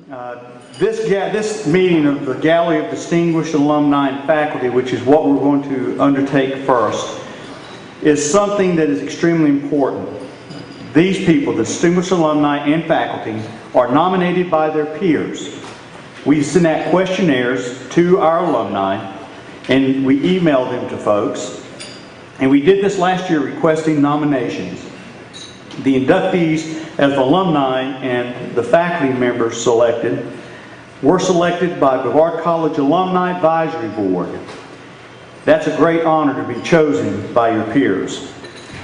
This meeting of the Gallery of Distinguished Alumni and Faculty, which is what we're going to undertake first, is something that is extremely important. These people, the distinguished alumni and faculty, are nominated by their peers. We send out questionnaires to our alumni, and we email them to folks. And we did this last year requesting nominations. The inductees, as the alumni and the faculty members selected, were selected by Brevard College Alumni Advisory Board. That's a great honor to be chosen by your peers.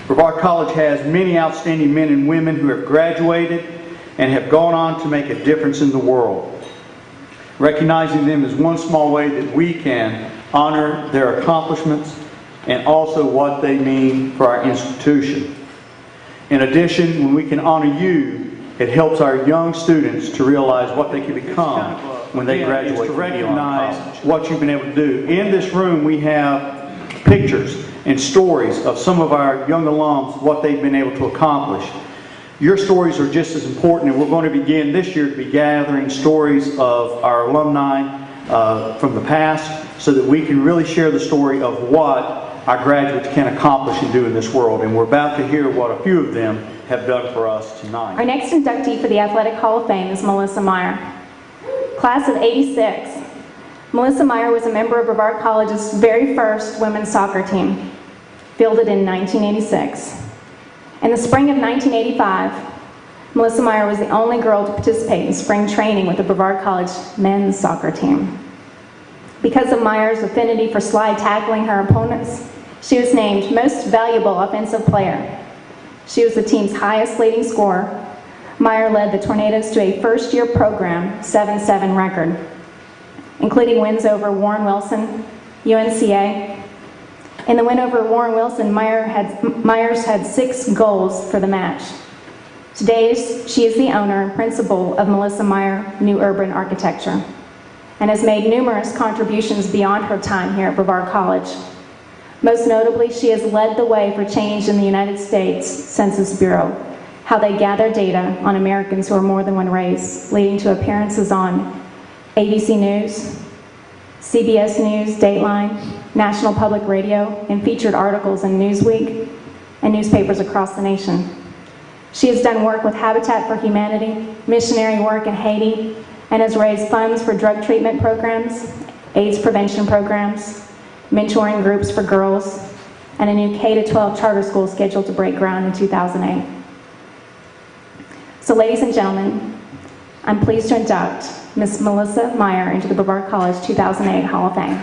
Brevard College has many outstanding men and women who have graduated and have gone on to make a difference in the world. Recognizing them is one small way that we can honor their accomplishments and also what they mean for our institution. In addition, when we can honor you, it helps our young students to realize what they can become when they graduate. To recognize what you've been able to do. In this room, we have pictures and stories of some of our young alums, what they've been able to accomplish. Your stories are just as important, and we're going to begin this year to be gathering stories of our alumni from the past so that we can really share the story of what our graduates can accomplish and do in this world. And we're about to hear what a few of them have done for us tonight. Our next inductee for the Athletic Hall of Fame is Melissa Meyer. Class of '86. Melissa Meyer was a member of Brevard College's very first women's soccer team, fielded in 1986. In the spring of 1985, Melissa Meyer was the only girl to participate in spring training with the Brevard College men's soccer team. Because of Meyer's affinity for slide tackling her opponents, she was named Most Valuable Offensive Player. She was the team's highest leading scorer. Meyer led the Tornadoes to a first-year program 7-7 record, including wins over Warren Wilson, UNCA. In the win over Warren Wilson, Myers had 6 goals for the match. Today, she is the owner and principal of Melissa Meyer New Urban Architecture and has made numerous contributions beyond her time here at Brevard College. Most notably, she has led the way for change in the United States Census Bureau, how they gather data on Americans who are more than one race, leading to appearances on ABC News, CBS News, Dateline, National Public Radio, and featured articles in Newsweek and newspapers across the nation. She has done work with Habitat for Humanity, missionary work in Haiti, and has raised funds for drug treatment programs, AIDS prevention programs, mentoring groups for girls, and a new K-12 charter school scheduled to break ground in 2008. So ladies and gentlemen, I'm pleased to induct Ms. Melissa Meyer into the Brevard College 2008 Hall of Fame.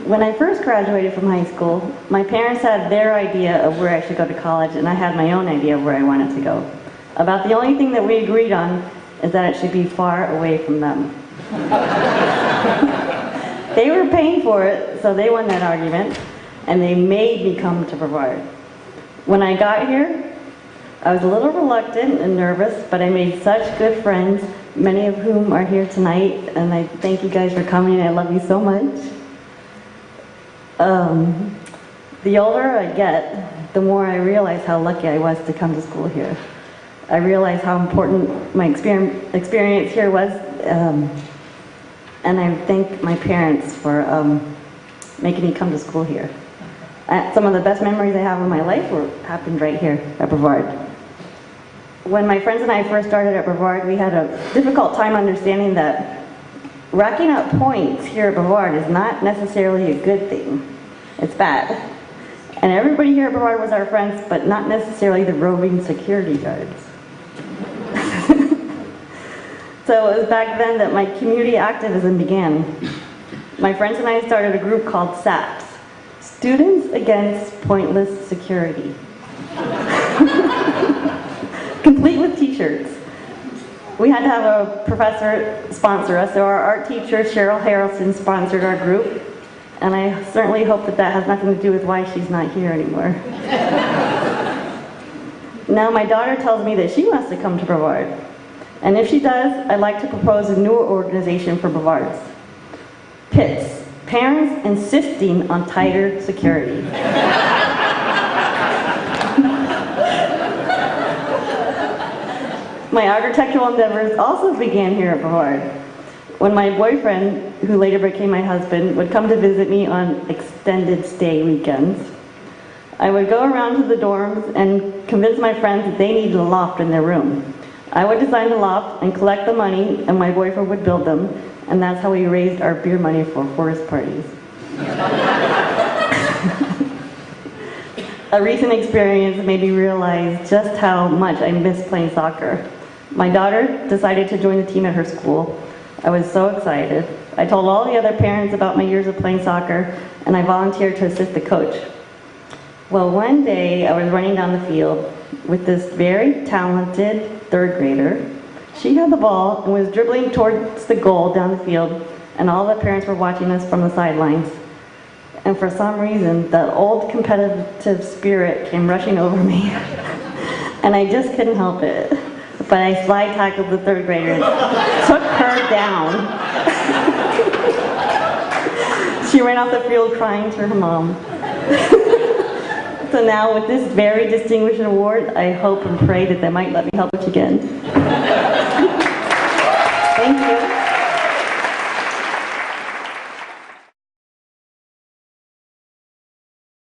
When I first graduated from high school, my parents had their idea of where I should go to college, and I had my own idea of where I wanted to go. About the only thing that we agreed on is that it should be far away from them. They were paying for it, so they won that argument, and they made me come to Brevard. When I got here, I was a little reluctant and nervous, but I made such good friends, many of whom are here tonight, and I thank you guys for coming. I love you so much. The older I get, the more I realize how lucky I was to come to school here. I realize how important my experience here was, and I thank my parents for making me come to school here. Some of the best memories I have of my life happened right here at Brevard. When my friends and I first started at Brevard, we had a difficult time understanding that racking up points here at Brevard is not necessarily a good thing. It's bad. And everybody here at Brevard was our friends, but not necessarily the roving security guards. So it was back then that my community activism began. My friends and I started a group called SAPS, Students Against Pointless Security. Complete with t-shirts. We had to have a professor sponsor us, so our art teacher, Cheryl Harrelson, sponsored our group. And I certainly hope that that has nothing to do with why she's not here anymore. Now my daughter tells me that she wants to come to Brevard. And if she does, I'd like to propose a newer organization for Brevards. PITS, Parents Insisting on Tighter Security. My architectural endeavors also began here at Brevard, when my boyfriend, who later became my husband, would come to visit me on extended stay weekends. I would go around to the dorms and convince my friends that they needed a loft in their room. I would design the loft and collect the money, and my boyfriend would build them, and that's how we raised our beer money for forest parties. A recent experience made me realize just how much I miss playing soccer. My daughter decided to join the team at her school. I was so excited. I told all the other parents about my years of playing soccer, and I volunteered to assist the coach. Well, one day I was running down the field with this very talented third grader. She had the ball and was dribbling towards the goal down the field, and all the parents were watching us from the sidelines. And for some reason, the old competitive spirit came rushing over me, and I just couldn't help it. But I slide tackled the third grader and took her down. She ran off the field crying to her mom. So now with this very distinguished award, I hope and pray that they might let me help coach again. Thank you.